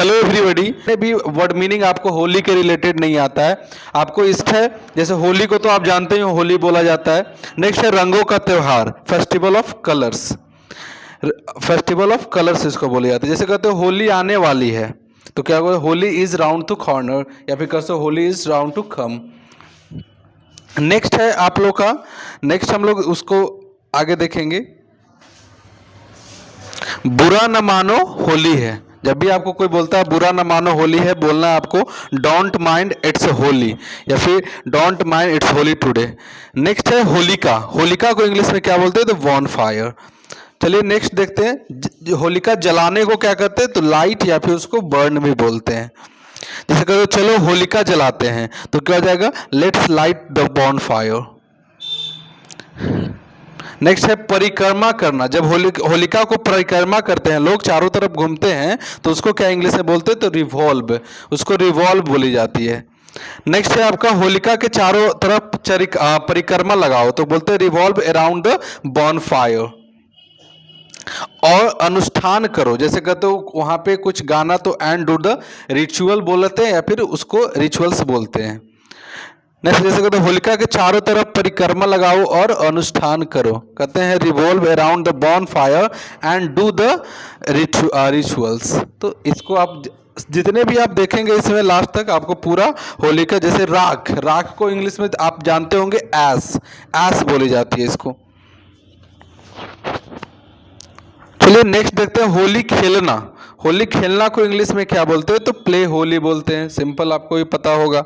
Hello everybody. भी word meaning आपको होली के रिलेटेड नहीं आता है, आपको इष्ट है। जैसे होली को तो आप जानते ही हो, होली बोला जाता है। नेक्स्ट है रंगों का त्योहार, festival of colours. Festival of colours इसको बोले जाते हैं। जैसे कहते हो होली आने वाली है, तो क्या बोले, Holi is round to corner, या फिर कहते हो Holi is round to come. Next है आप लोग का, नेक्स्ट हम लोग उसको आगे देखेंगे। बुरा न मानो होली है। जब भी आपको कोई बोलता है बुरा न मानो होली है, बोलना है आपको डोंट माइंड इट्स होली, या फिर don't mind it's Holi today. Next है होलिका। होलिका को इंग्लिश में क्या बोलते हैं, तो बॉन फायर। चलिए नेक्स्ट देखते हैं। होलिका जलाने को क्या कहते हैं, तो लाइट, या फिर उसको बर्न भी बोलते हैं। जैसे कहते चलो होलिका जलाते हैं, तो क्या हो जाएगा, let's light the bonfire. Next है परिक्रमा करना। जब होलिका को परिक्रमा करते हैं लोग, चारों तरफ घूमते हैं, तो उसको क्या इंग्लिश में बोलते हैं, तो रिवॉल्व, उसको रिवॉल्व बोली जाती है। नेक्स्ट है आपका होलिका के चारों तरफ परिक्रमा लगाओ, तो बोलते हैं revolve around the Bon fire. और अनुष्ठान करो, जैसे कहते हो वहां पे कुछ गाना, तो एंड डू द रिचुअल बोलते हैं, या फिर उसको रिचुअल्स बोलते हैं। नेक्स्ट जैसे कहते हैं होलिका के चारों तरफ परिक्रमा लगाओ और अनुष्ठान करो, कहते हैं revolve around the bonfire and do the rituals. तो इसको आप जितने भी आप देखेंगे इसमें लास्ट तक आपको पूरा होलिका, जैसे राख, राख को इंग्लिश में आप जानते होंगे एस, एस बोली जाती है इसको। चलिए नेक्स्ट देखते हैं होली खेलना। होली खेलना को इंग्लिश में क्या बोलते हैं, तो प्ले होली बोलते हैं। सिंपल, आपको भी पता होगा।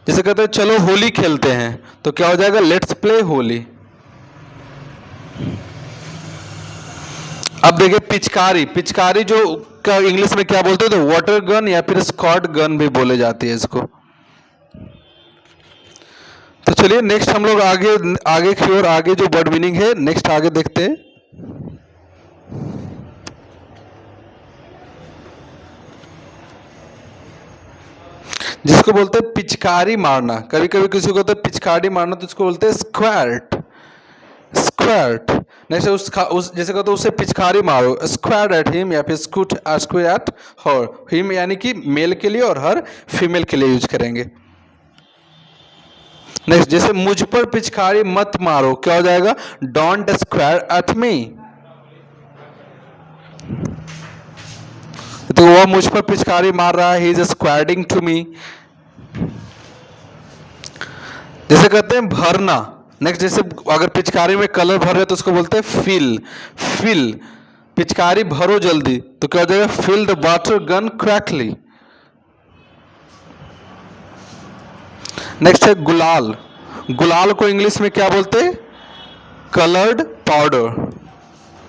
जैसे कहते हैं चलो होली खेलते हैं, तो क्या हो जाएगा, लेट्स प्ले होली। अब देखिए पिचकारी। पिचकारी जो का इंग्लिश में क्या बोलते हैं, तो वाटर गन, या फिर स्क्वाड गन भी बोले जाती है इसको। तो चलिए नेक्स्ट हम लोग आगे आगे की ओर, आगे जो वर्ड मीनिंग है नेक्स्ट आगे देखते हैं। जिसको बोलते हैं पिचकारी मारना। कभी कभी किसी को बोलते हैं पिचकारी मारना, तो उसको बोलते हैं स्क्वाट, स्क्वाट। नेक्स्ट उस जैसे कहते हैं उससे पिचकारी मारो, स्क्वाड एट हिम, या फिर स्कूट एट हर। हिम यानी कि मेल के लिए, और हर फीमेल के लिए यूज करेंगे। नेक्स्ट जैसे मुझ पर पिचकारी मत मारो, क्या हो जाएगा, डोंट स्क्वाड एट मी। तो वह मुझ पर पिचकारी मार रहा है, ही इज स्क्वाडिंग टू मी। जैसे कहते हैं भरना। नेक्स्ट जैसे अगर पिचकारी में कलर भर रहे तो उसको बोलते हैं फिल, फिल। पिचकारी भरो जल्दी, तो क्या हो जाएगा, fill the water gun quickly. Next है गुलाल। गुलाल को इंग्लिश में क्या बोलते हैं, कलर्ड पाउडर।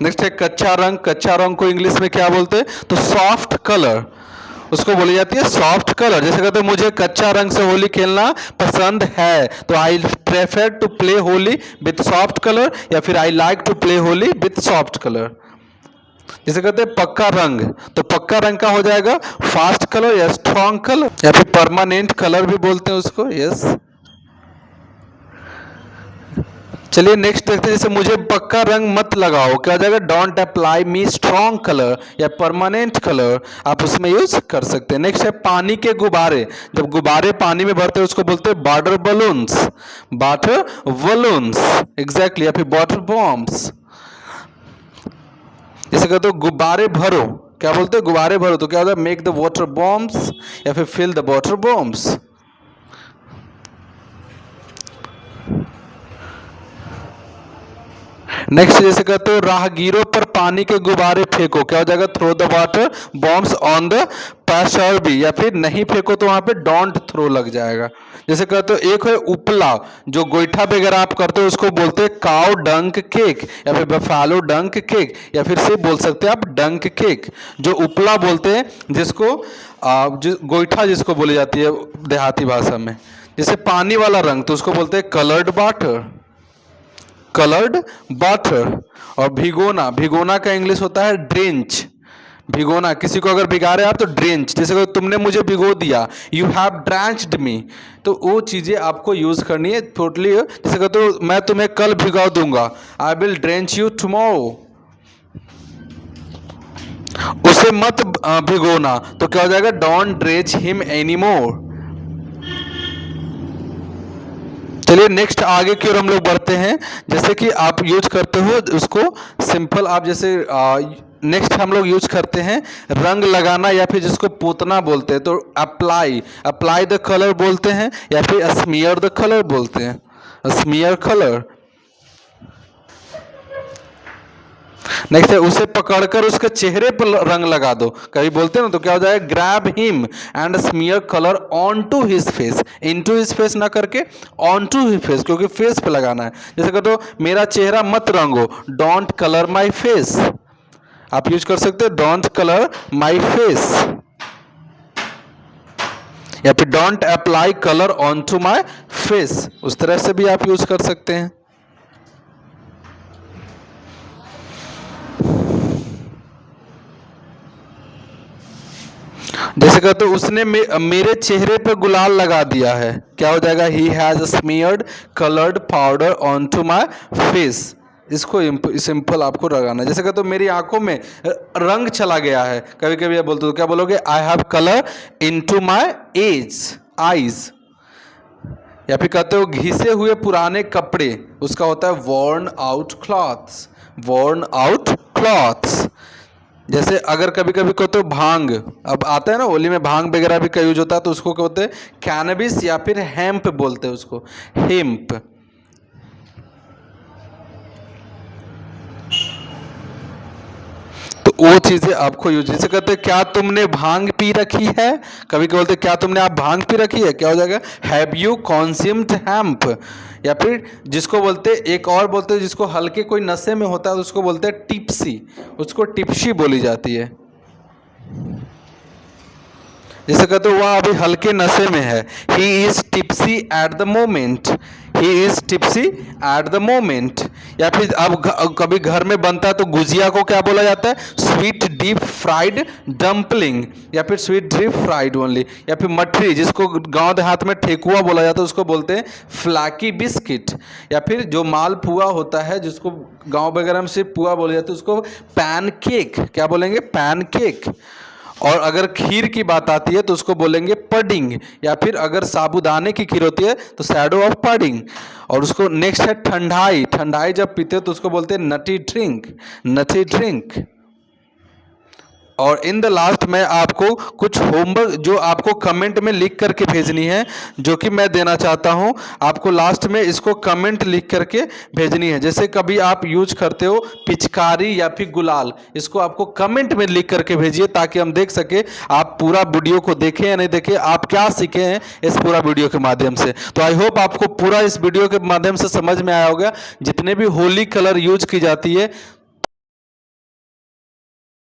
नेक्स्ट है कच्चा रंग। कच्चा रंग को इंग्लिश में क्या बोलते हैं, तो सॉफ्ट कलर, उसको बोली जाती है सॉफ्ट कलर। जैसे कहते हैं मुझे कच्चा रंग से होली खेलना पसंद है, तो I prefer to play Holi with soft colour, या फिर I like to play Holi with soft colour. जैसे कहते हैं पक्का रंग, तो पक्का रंग का हो जाएगा फास्ट कलर, या स्ट्रॉन्ग कलर, या फिर परमानेंट कलर भी बोलते हैं उसको। यस, चलिए नेक्स्ट देखते हैं। जैसे मुझे पक्का रंग मत लगाओ, क्या हो जाएगा, don't apply me strong colour, या परमानेंट कलर आप उसमें यूज कर सकते हैं। नेक्स्ट है पानी के गुब्बारे। जब गुब्बारे पानी में भरते हैं उसको बोलते हैं water balloons, water balloons exactly, या फिर वाटर बॉम्ब्स। जैसे कहते हो गुब्बारे भरो, क्या बोलते हैं, गुब्बारे भरो, तो क्या होता है, मेक द वाटर बॉम्ब्स, या फिर fill the water bombs. Next जैसे कहते हो राहगीरों पर पानी के गुब्बारे फेंको, क्या हो जाएगा, throw the water bombs on the passer भी, या फिर नहीं फेंको तो वहां पे डोंट थ्रो लग जाएगा। जैसे कहते हो एक है उपला, जो गोईठा वगैरह आप करते हो उसको बोलते हैं काउ डंक केक, या फिर बफेलो डंक केक, या फिर से बोल सकते हैं आप डंक केक। जो उपला बोलते हैं जिसको गोईठा जिसको बोली जाती है देहाती भाषा में। जैसे पानी वाला रंग, तो उसको बोलते हैं कलर्ड वाटर, कलर्ड वाटर। और भिगोना, भिगोना का इंग्लिश होता है ड्रेंच। भिगोना, किसी को अगर भिगा रहे आप तो ड्रेंच। जैसे तुमने मुझे भिगो दिया, यू हैव ड्रेंच्ड मी, तो वो चीजें आपको यूज करनी है टोटली। जैसे कहते हो मैं तुम्हें कल भिगा दूंगा, I will drench you tomorrow. उसे मत भिगोना, तो क्या हो जाएगा, don't drench him any more. चलिए नेक्स्ट आगे की ओर हम लोग बढ़ते हैं। जैसे कि आप यूज करते हो उसको सिंपल, आप जैसे नेक्स्ट हम लोग यूज करते हैं रंग लगाना या फिर जिसको पोतना बोलते हैं, तो अप्लाई, अप्लाई द कलर बोलते हैं या फिर स्मीयर द कलर बोलते हैं, स्मीयर कलर। नेक्स्ट है उसे पकड़कर उसके चेहरे पर रंग लगा दो, कभी बोलते हैं ना, तो क्या हो जाएगा, grab him and smear colour on to his face, in to his face ना करके ऑन टू हिज फेस, क्योंकि फेस पे लगाना है। जैसे कह दो मेरा चेहरा मत रंगो, डोंट कलर माई फेस, आप यूज कर सकते हो डोंट कलर माई फेस, या फिर don't apply colour on to my face, उस तरह से भी आप यूज कर सकते हैं। जैसे कहते हो उसने मेरे चेहरे पर गुलाल लगा दिया है, क्या हो जाएगा, he has smeared coloured powder on to my face, इसको सिंपल आपको लगाना। जैसे कहते हो मेरी आंखों में रंग चला गया है, कभी कभी आप बोलते हो, क्या बोलोगे, I have colour in to my eyes. या फिर कहते हो घिसे हुए पुराने कपड़े, उसका होता है worn out clothes, worn out clothes. जैसे अगर कभी कभी कहते हो भांग, अब आता है ना होली में भांग वगैरह भी का यूज होता है, तो उसको क्या बोलते हैं, कैनबिस या फिर हेम्प बोलते हैं उसको, हेम्प। तो वो चीजें आपको यूज, जैसे कहते हैं क्या तुमने भांग पी रखी है, कभी कभी बोलते हैं क्या तुमने आप भांग पी रखी है, क्या हो जाएगा, हैव यू कंज्यूम्ड हेम्प। या फिर जिसको बोलते हैं, एक और बोलते हैं जिसको हल्के कोई नशे में होता है, उसको बोलते हैं टिप्सी, उसको टिप्सी बोली जाती है। जैसे कहते हो वह अभी हल्के नशे में है, he is tipsy at the moment, he is tipsy at the moment. या फिर अब कभी घर में बनता है तो गुजिया को क्या बोला जाता है, स्वीट डीप फ्राइड डम्पलिंग, या फिर स्वीट डीप फ्राइड ओनली। या फिर मठरी, जिसको गांव देहात में ठेकुआ बोला जाता है, उसको बोलते हैं फ्लैकी बिस्किट। या फिर जो मालपुआ होता है, जिसको गांव वगैरह में सिर्फ पुआ बोला जाता है, उसको पैनकेक, क्या बोलेंगे, पैनकेक। और अगर खीर की बात आती है तो उसको बोलेंगे पडिंग, या फिर अगर साबूदाने की खीर होती है तो शैडो ऑफ पडिंग। और उसको नेक्स्ट है ठंडाई, ठंडाई जब पीते हो तो उसको बोलते हैं नटी ड्रिंक, नटी ड्रिंक। और इन द लास्ट मैं आपको कुछ होमवर्क जो आपको कमेंट में लिख करके भेजनी है, जो कि मैं देना चाहता हूं आपको, लास्ट में इसको कमेंट लिख करके भेजनी है। जैसे कभी आप यूज करते हो पिचकारी या फिर गुलाल, इसको आपको कमेंट में लिख करके भेजिए, ताकि हम देख सके आप पूरा वीडियो को देखें या नहीं देखें, आप क्या सीखे हैं इस पूरा वीडियो के माध्यम से। तो आई होप आपको पूरा इस वीडियो के माध्यम से समझ में आया होगा, जितने भी होली कलर यूज की जाती है